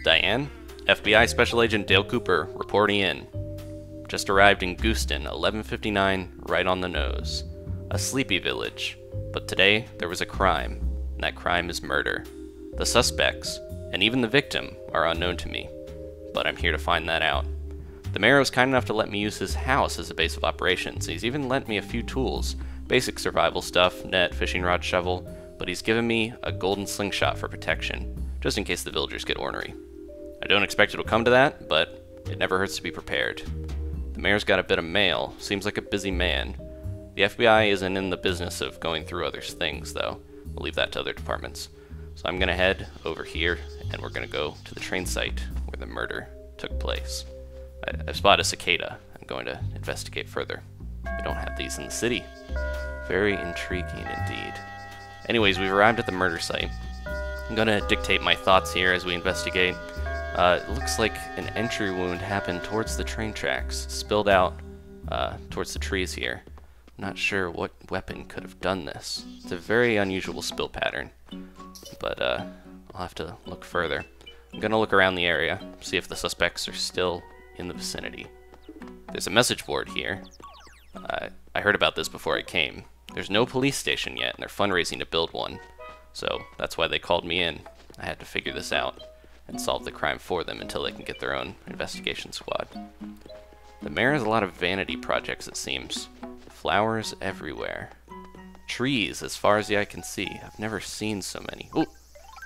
Diane? FBI Special Agent Dale Cooper reporting in. Just arrived in Gooseton, 11:59, right on the nose. A sleepy village. But today, there was a crime, and that crime is murder. The suspects, and even the victim, are unknown to me. But I'm here to find that out. The mayor was kind enough to let me use his house as a base of operations. He's even lent me a few tools, basic survival stuff, net, fishing rod, shovel, but he's given me a golden slingshot for protection, just in case the villagers get ornery. I don't expect it'll come to that, but it never hurts to be prepared. The mayor's got a bit of mail, seems like a busy man. The FBI isn't in the business of going through others' things, though. We'll leave that to other departments. So I'm gonna head over here, and we're gonna go to the train site where the murder took place. I've spotted a cicada. I'm going to investigate further. We don't have these in the city. Very intriguing indeed. Anyways, we've arrived at the murder site. I'm gonna dictate my thoughts here as we investigate. It looks like an entry wound happened towards the train tracks, spilled out towards the trees here. I'm not sure what weapon could have done this. It's a very unusual spill pattern, but I'll have to look further. I'm gonna look around the area, see if the suspects are still in the vicinity. There's a message board here. I heard about this before I came. There's no police station yet, and they're fundraising to build one. So that's why they called me in. I had to figure this out and solve the crime for them until they can get their own investigation squad. The mayor has a lot of vanity projects, it seems. Flowers everywhere. Trees as far as the eye can see. I've never seen so many. Ooh!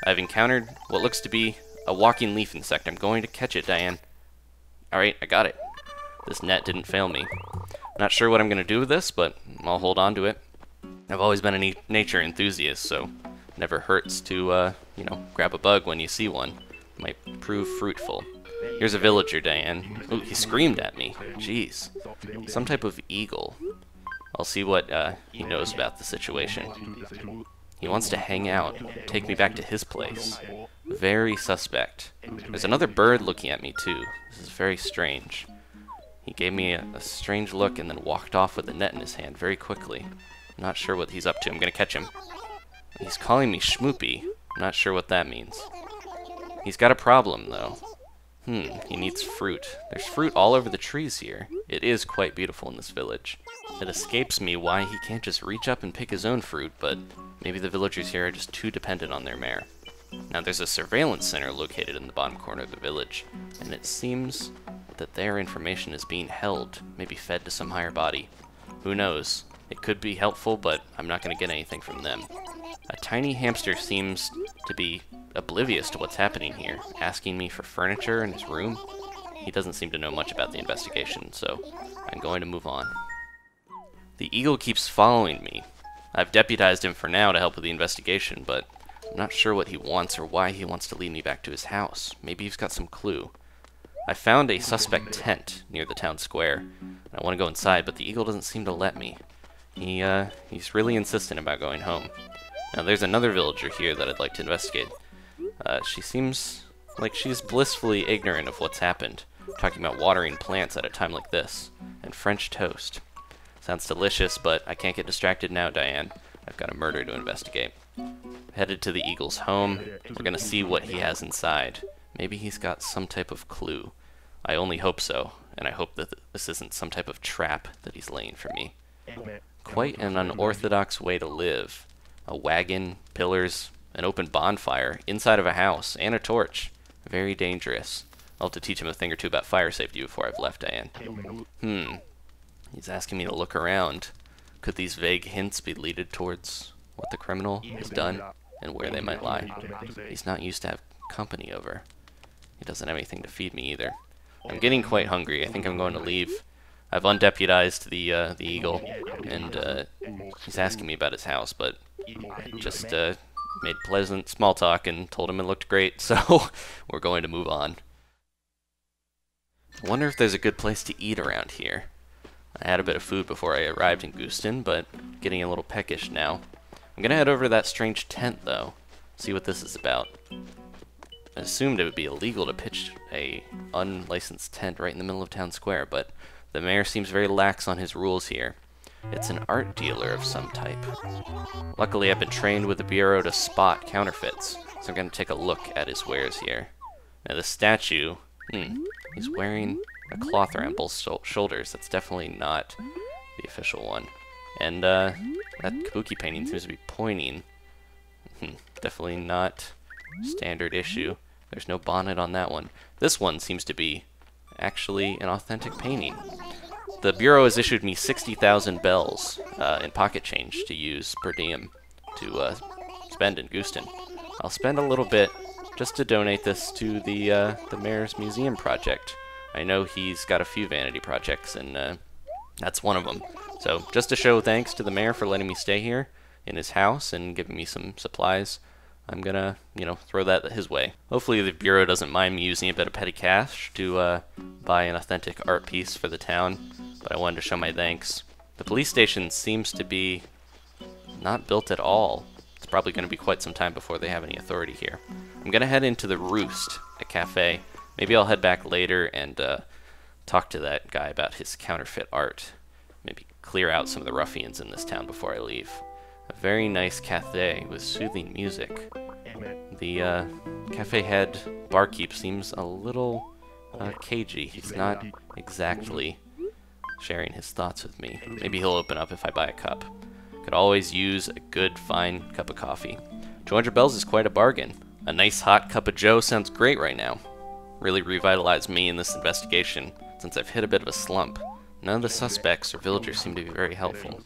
I've encountered what looks to be a walking leaf insect. I'm going to catch it, Diane. Alright, I got it. This net didn't fail me. Not sure what I'm going to do with this, but I'll hold on to it. I've always been a nature enthusiast, so it never hurts to, grab a bug when you see one. It might prove fruitful. Here's a villager, Diane. Ooh, he screamed at me. Jeez. Some type of eagle. I'll see what he knows about the situation. He wants to hang out, take me back to his place. Very suspect. There's another bird looking at me, too. This is very strange. He gave me a strange look and then walked off with a net in his hand very quickly. I'm not sure what he's up to. I'm gonna catch him. He's calling me Schmoopy. I'm not sure what that means. He's got a problem, though. He needs fruit. There's fruit all over the trees here. It is quite beautiful in this village. It escapes me why he can't just reach up and pick his own fruit, but maybe the villagers here are just too dependent on their mayor. Now there's a surveillance center located in the bottom corner of the village, and it seems that their information is being held, maybe fed to some higher body. Who knows? It could be helpful, but I'm not going to get anything from them. A tiny hamster seems to be oblivious to what's happening here, asking me for furniture in his room. He doesn't seem to know much about the investigation, so I'm going to move on. The eagle keeps following me. I've deputized him for now to help with the investigation, but I'm not sure what he wants or why he wants to lead me back to his house. Maybe he's got some clue. I found a suspect tent near the town square. I want to go inside, but the eagle doesn't seem to let me. He's really insistent about going home. Now there's another villager here that I'd like to investigate. She seems like she's blissfully ignorant of what's happened, talking about watering plants at a time like this, and French toast. Sounds delicious, but I can't get distracted now, Diane. I've got a murder to investigate. Headed to the eagle's home. We're gonna see what he has inside. Maybe he's got some type of clue. I only hope so, and I hope that this isn't some type of trap that he's laying for me. Quite an unorthodox way to live. A wagon, pillars, an open bonfire, inside of a house, and a torch. Very dangerous. I'll have to teach him a thing or two about fire safety before I've left, Diane. He's asking me to look around. Could these vague hints be leaded towards what the criminal has done and where they might lie? He's not used to have company over. He doesn't have anything to feed me either. I'm getting quite hungry. I think I'm going to leave. I've undeputized the eagle, and he's asking me about his house, but I just made pleasant small talk and told him it looked great, so we're going to move on. I wonder if there's a good place to eat around here. I had a bit of food before I arrived in Gooseton, but getting a little peckish now. I'm gonna head over to that strange tent, though, see what this is about. I assumed it would be illegal to pitch a unlicensed tent right in the middle of town square, but the mayor seems very lax on his rules here. It's an art dealer of some type. Luckily, I've been trained with the Bureau to spot counterfeits, so I'm gonna take a look at his wares here. Now the statue, he's wearing a cloth around both shoulders. That's definitely not the official one. And that kabuki painting seems to be pointing. Definitely not standard issue. There's no bonnet on that one. This one seems to be actually an authentic painting. The Bureau has issued me 60,000 bells in pocket change to use per diem to spend in Gooseton. I'll spend a little bit just to donate this to the Mayor's Museum project. I know he's got a few vanity projects, and that's one of them. So just to show thanks to the mayor for letting me stay here in his house and giving me some supplies, I'm gonna, throw that his way. Hopefully the Bureau doesn't mind me using a bit of petty cash to buy an authentic art piece for the town, but I wanted to show my thanks. The police station seems to be not built at all. It's probably going to be quite some time before they have any authority here. I'm gonna head into the Roost, a cafe. Maybe I'll head back later and talk to that guy about his counterfeit art. Maybe clear out some of the ruffians in this town before I leave. A very nice cafe with soothing music. The cafe head barkeep seems a little cagey. He's not exactly sharing his thoughts with me. Maybe he'll open up if I buy a cup. Could always use a good, fine cup of coffee. 200 bells is quite a bargain. A nice hot cup of joe sounds great right now. Really revitalized me in this investigation, since I've hit a bit of a slump. None of the suspects or villagers seem to be very helpful.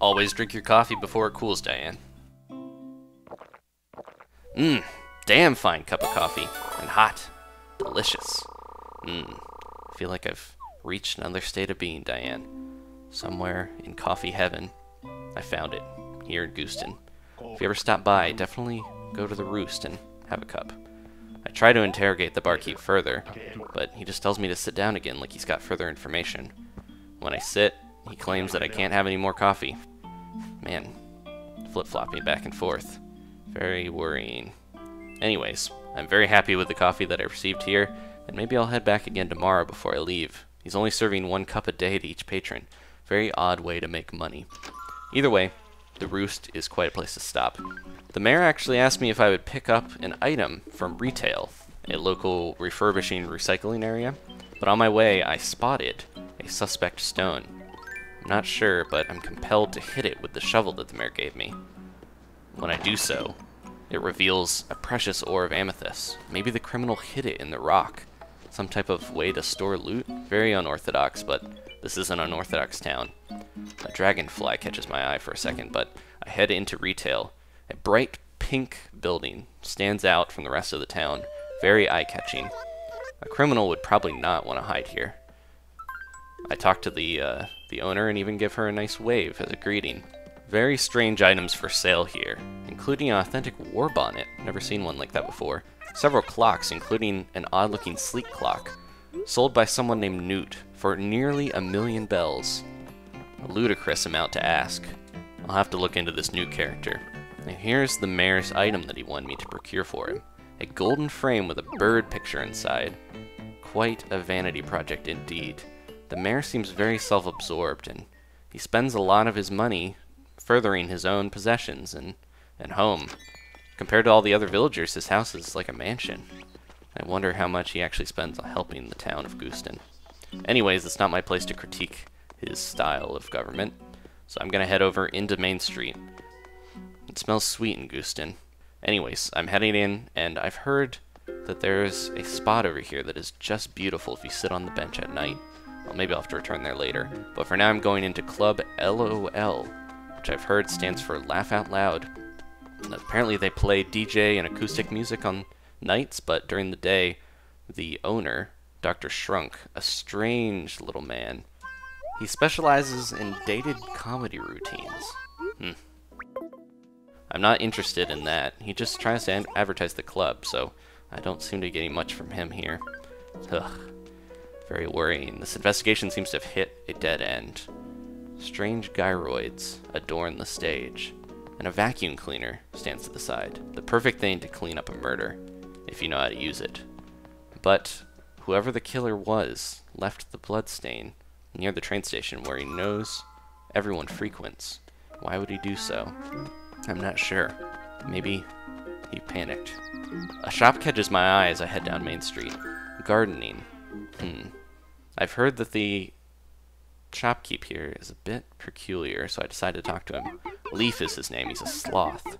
Always drink your coffee before it cools, Diane. Damn fine cup of coffee. And hot. Delicious. Feel like I've reached another state of being, Diane. Somewhere in coffee heaven. I found it. Here in Gooseton. If you ever stop by, definitely go to the Roost and have a cup. I try to interrogate the barkeep further, but he just tells me to sit down again like he's got further information. When I sit, he claims that I can't have any more coffee. Man, flip-flopping back and forth. Very worrying. Anyways, I'm very happy with the coffee that I received here, and maybe I'll head back again tomorrow before I leave. He's only serving 1 cup a day to each patron. Very odd way to make money. Either way, the Roost is quite a place to stop. The mayor actually asked me if I would pick up an item from retail, a local refurbishing recycling area, but on my way I spotted a suspect stone. I'm not sure, but I'm compelled to hit it with the shovel that the mayor gave me. When I do so, it reveals a precious ore of amethyst. Maybe the criminal hid it in the rock. Some type of way to store loot? Very unorthodox, but this is an unorthodox town. A dragonfly catches my eye for a second, but I head into retail. A bright pink building stands out from the rest of the town. Very eye-catching. A criminal would probably not want to hide here. I talk to the owner and even give her a nice wave as a greeting. Very strange items for sale here, including an authentic war bonnet. Never seen one like that before. Several clocks, including an odd-looking sleek clock, sold by someone named Newt for nearly 1,000,000 bells. A ludicrous amount to ask. I'll have to look into this new character. Now here's the mayor's item that he wanted me to procure for him. A golden frame with a bird picture inside. Quite a vanity project indeed. The mayor seems very self-absorbed, and he spends a lot of his money furthering his own possessions and home. Compared to all the other villagers, his house is like a mansion. I wonder how much he actually spends on helping the town of Gooseton. Anyways, it's not my place to critique his style of government, so I'm gonna head over into Main Street. It smells sweet in Gooseton. Anyways, I'm heading in, and I've heard that there's a spot over here that is just beautiful if you sit on the bench at night. Well, maybe I'll have to return there later. But for now, I'm going into Club LOL, which I've heard stands for Laugh Out Loud. And apparently they play DJ and acoustic music on nights, but during the day, the owner, Dr. Shrunk, a strange little man, he specializes in dated comedy routines. I'm not interested in that. He just tries to advertise the club, so I don't seem to be getting much from him here. Ugh. Very worrying. This investigation seems to have hit a dead end. Strange gyroids adorn the stage, and a vacuum cleaner stands to the side. The perfect thing to clean up a murder, if you know how to use it. But whoever the killer was left the bloodstain near the train station where he knows everyone frequents. Why would he do so? I'm not sure. Maybe He panicked. A shop catches my eye as I head down Main Street. Gardening. I've heard that the shopkeep here is a bit peculiar, so I decided to talk to him. Leaf is his name. He's a sloth.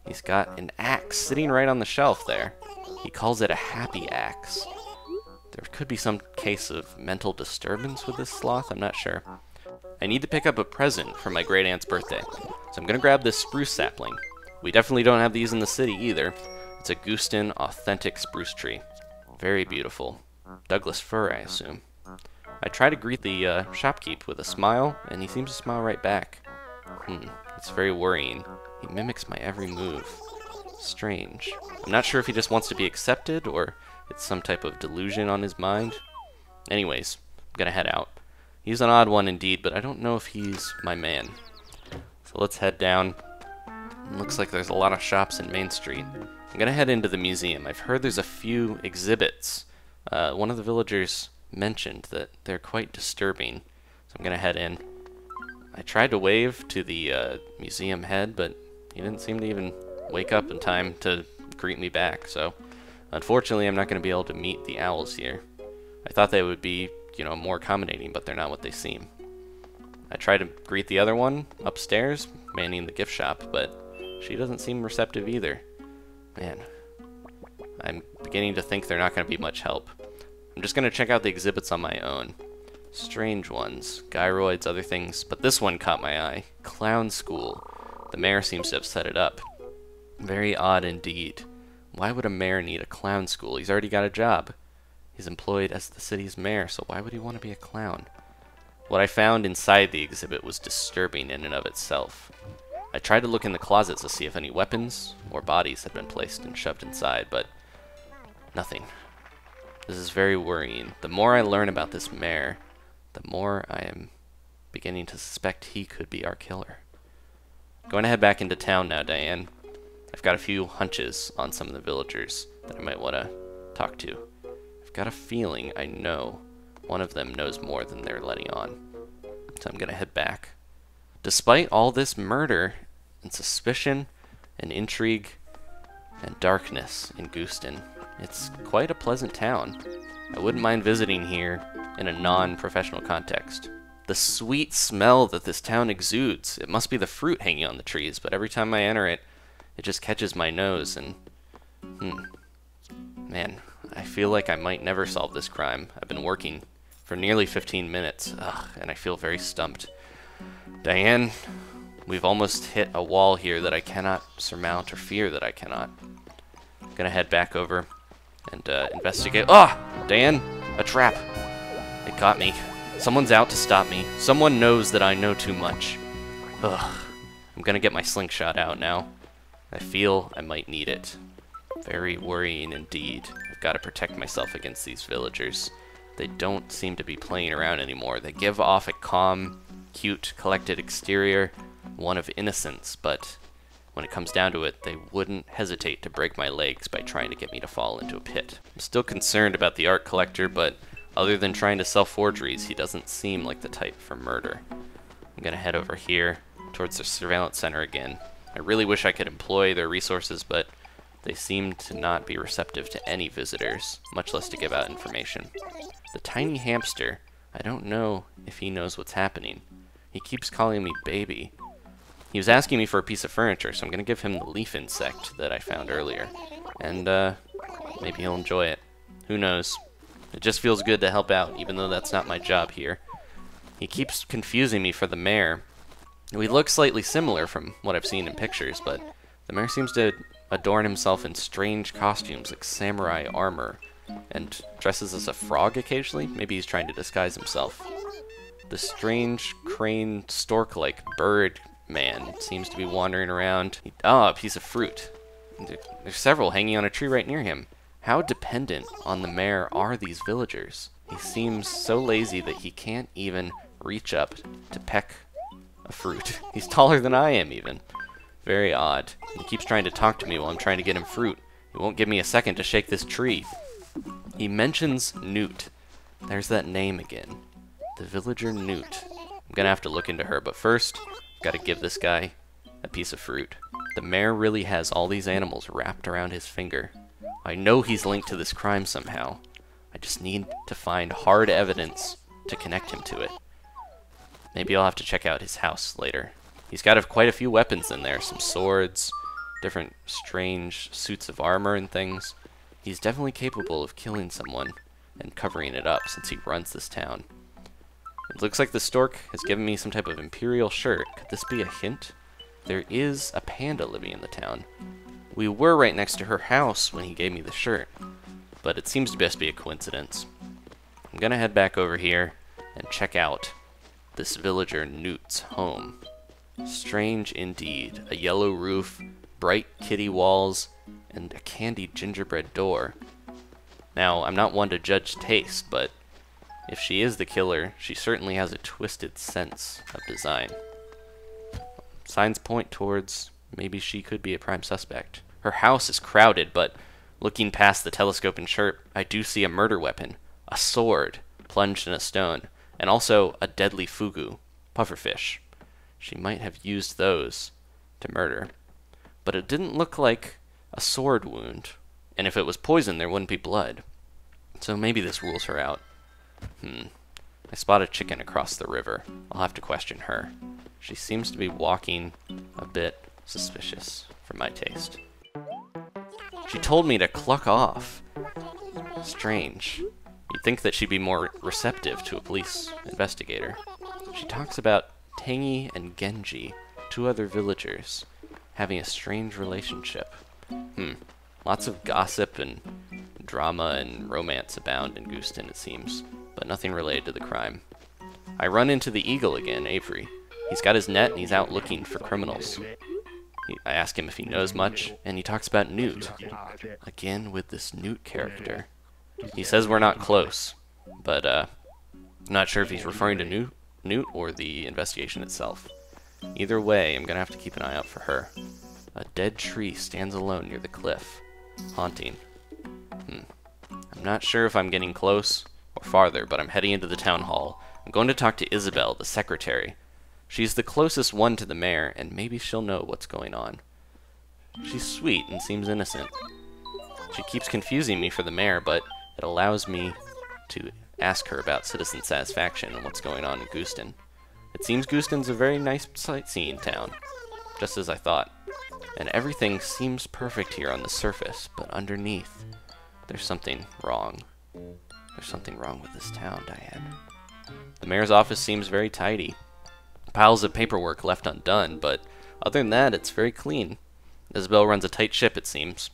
He's got an axe sitting right on the shelf there. He calls it a happy axe. There could be some case of mental disturbance with this sloth, I'm not sure. I need to pick up a present for my great aunt's birthday, so I'm gonna grab this spruce sapling. We definitely don't have these in the city either. It's a Gooseton authentic spruce tree. Very beautiful. Douglas fir, I assume. I try to greet the shopkeep with a smile, and he seems to smile right back. It's very worrying. He mimics my every move. Strange. I'm not sure if he just wants to be accepted, or it's some type of delusion on his mind. Anyways, I'm gonna head out. He's an odd one indeed, but I don't know if he's my man. So let's head down. Looks like there's a lot of shops in Main Street. I'm gonna head into the museum. I've heard there's a few exhibits. One of the villagers mentioned that they're quite disturbing, so I'm gonna head in. I tried to wave to the museum head, but he didn't seem to even wake up in time to greet me back, so unfortunately I'm not gonna be able to meet the owls here. I thought they would be, you know, more accommodating, but they're not what they seem. I tried to greet the other one upstairs, manning the gift shop, but she doesn't seem receptive either. Man, I'm beginning to think they're not going to be much help. I'm just going to check out the exhibits on my own. Strange ones, gyroids, other things, but this one caught my eye. Clown school. The mayor seems to have set it up. Very odd indeed. Why would a mayor need a clown school? He's already got a job. He's employed as the city's mayor, so why would he want to be a clown? What I found inside the exhibit was disturbing in and of itself. I tried to look in the closets to see if any weapons or bodies had been placed and shoved inside, but nothing. This is very worrying. The more I learn about this mayor, the more I am beginning to suspect he could be our killer. Going to head back into town now, Diane. I've got a few hunches on some of the villagers that I might want to talk to. I've got a feeling I know one of them knows more than they're letting on. So I'm going to head back. Despite all this murder and suspicion and intrigue and darkness in Gooseton, it's quite a pleasant town. I wouldn't mind visiting here in a non-professional context. The sweet smell that this town exudes, it must be the fruit hanging on the trees, but every time I enter it, it just catches my nose and... Man, I feel like I might never solve this crime. I've been working for nearly 15 minutes, and I feel very stumped. Diane, we've almost hit a wall here that I cannot surmount or fear that I cannot. I'm gonna head back over and investigate. Diane, a trap. It got me. Someone's out to stop me. Someone knows that I know too much. I'm gonna get my slingshot out now. I feel I might need it. Very worrying indeed. I've got to protect myself against these villagers. They don't seem to be playing around anymore. They give off a calm, cute, collected exterior, one of innocence, but when it comes down to it, they wouldn't hesitate to break my legs by trying to get me to fall into a pit. I'm still concerned about the art collector, but other than trying to sell forgeries, he doesn't seem like the type for murder. I'm gonna head over here towards the surveillance center again. I really wish I could employ their resources, but they seem to not be receptive to any visitors, much less to give out information. The tiny hamster, I don't know if he knows what's happening. He keeps calling me baby. He was asking me for a piece of furniture, so I'm going to give him the leaf insect that I found earlier. And maybe he'll enjoy it. Who knows? It just feels good to help out, even though that's not my job here. He keeps confusing me for the mayor. We look slightly similar from what I've seen in pictures, but the mayor seems to adorn himself in strange costumes like samurai armor and dresses as a frog occasionally. Maybe he's trying to disguise himself. The strange crane stork-like bird man seems to be wandering around. A piece of fruit. There's several hanging on a tree right near him. How dependent on the mayor are these villagers? He seems so lazy that he can't even reach up to peck a fruit. He's taller than I am even. Very odd. He keeps trying to talk to me while I'm trying to get him fruit. He won't give me a second to shake this tree. He mentions Newt. There's that name again. The villager Newt. I'm gonna have to look into her, but first, I've gotta give this guy a piece of fruit. The mayor really has all these animals wrapped around his finger. I know he's linked to this crime somehow. I just need to find hard evidence to connect him to it. Maybe I'll have to check out his house later. He's got quite a few weapons in there, some swords, different strange suits of armor and things. He's definitely capable of killing someone and covering it up since he runs this town. It looks like the stork has given me some type of imperial shirt. Could this be a hint? There is a panda living in the town. We were right next to her house when he gave me the shirt, but it seems to best be a coincidence. I'm gonna head back over here and check out this villager Newt's home. Strange indeed. A yellow roof, bright kitty walls, and a candied gingerbread door. Now, I'm not one to judge taste, but if she is the killer, she certainly has a twisted sense of design. Signs point towards maybe she could be a prime suspect. Her house is crowded, but looking past the telescope and shirt, I do see a murder weapon, a sword plunged in a stone, and also a deadly fugu, pufferfish. She might have used those to murder. But it didn't look like a sword wound, and if it was poison, there wouldn't be blood. So maybe this rules her out. I spot a chicken across the river. I'll have to question her. She seems to be walking a bit suspicious for my taste. She told me to cluck off. Strange. You'd think that she'd be more receptive to a police investigator. She talks about Tangy and Genji, two other villagers, having a strange relationship. Lots of gossip and drama and romance abound in Gooseton, it seems, but nothing related to the crime. I run into the eagle again, Avery. He's got his net and he's out looking for criminals. I ask him if he knows much, and he talks about Newt. Again with this Newt character. He says we're not close, but I'm not sure if he's referring to Newt or the investigation itself. Either way, I'm gonna have to keep an eye out for her. A dead tree stands alone near the cliff, haunting. I'm not sure if I'm getting close or farther, but I'm heading into the town hall. I'm going to talk to Isabel, the secretary. She's the closest one to the mayor, and maybe she'll know what's going on. She's sweet and seems innocent. She keeps confusing me for the mayor, but it allows me to ask her about citizen satisfaction and what's going on in Gooseton. It seems Gooston's a very nice sightseeing town, just as I thought. And everything seems perfect here on the surface, but underneath, there's something wrong. There's something wrong with this town, Diane. The mayor's office seems very tidy. Piles of paperwork left undone, but other than that, it's very clean. Isabel runs a tight ship, it seems.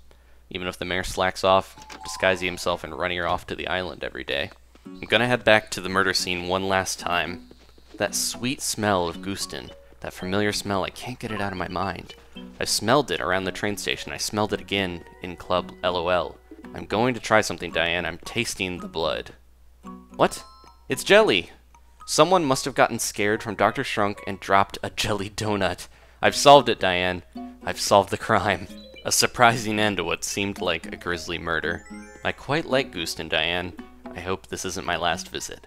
Even if the mayor slacks off, disguising himself and running her off to the island every day. I'm gonna head back to the murder scene one last time. That sweet smell of Gooseton, that familiar smell, I can't get it out of my mind. I smelled it around the train station. I smelled it again in Club LOL. I'm going to try something, Diane. I'm tasting the blood. What? It's jelly! Someone must have gotten scared from Dr. Shrunk and dropped a jelly donut. I've solved it, Diane. I've solved the crime. A surprising end to what seemed like a grisly murder. I quite like Gooseton, Diane. I hope this isn't my last visit.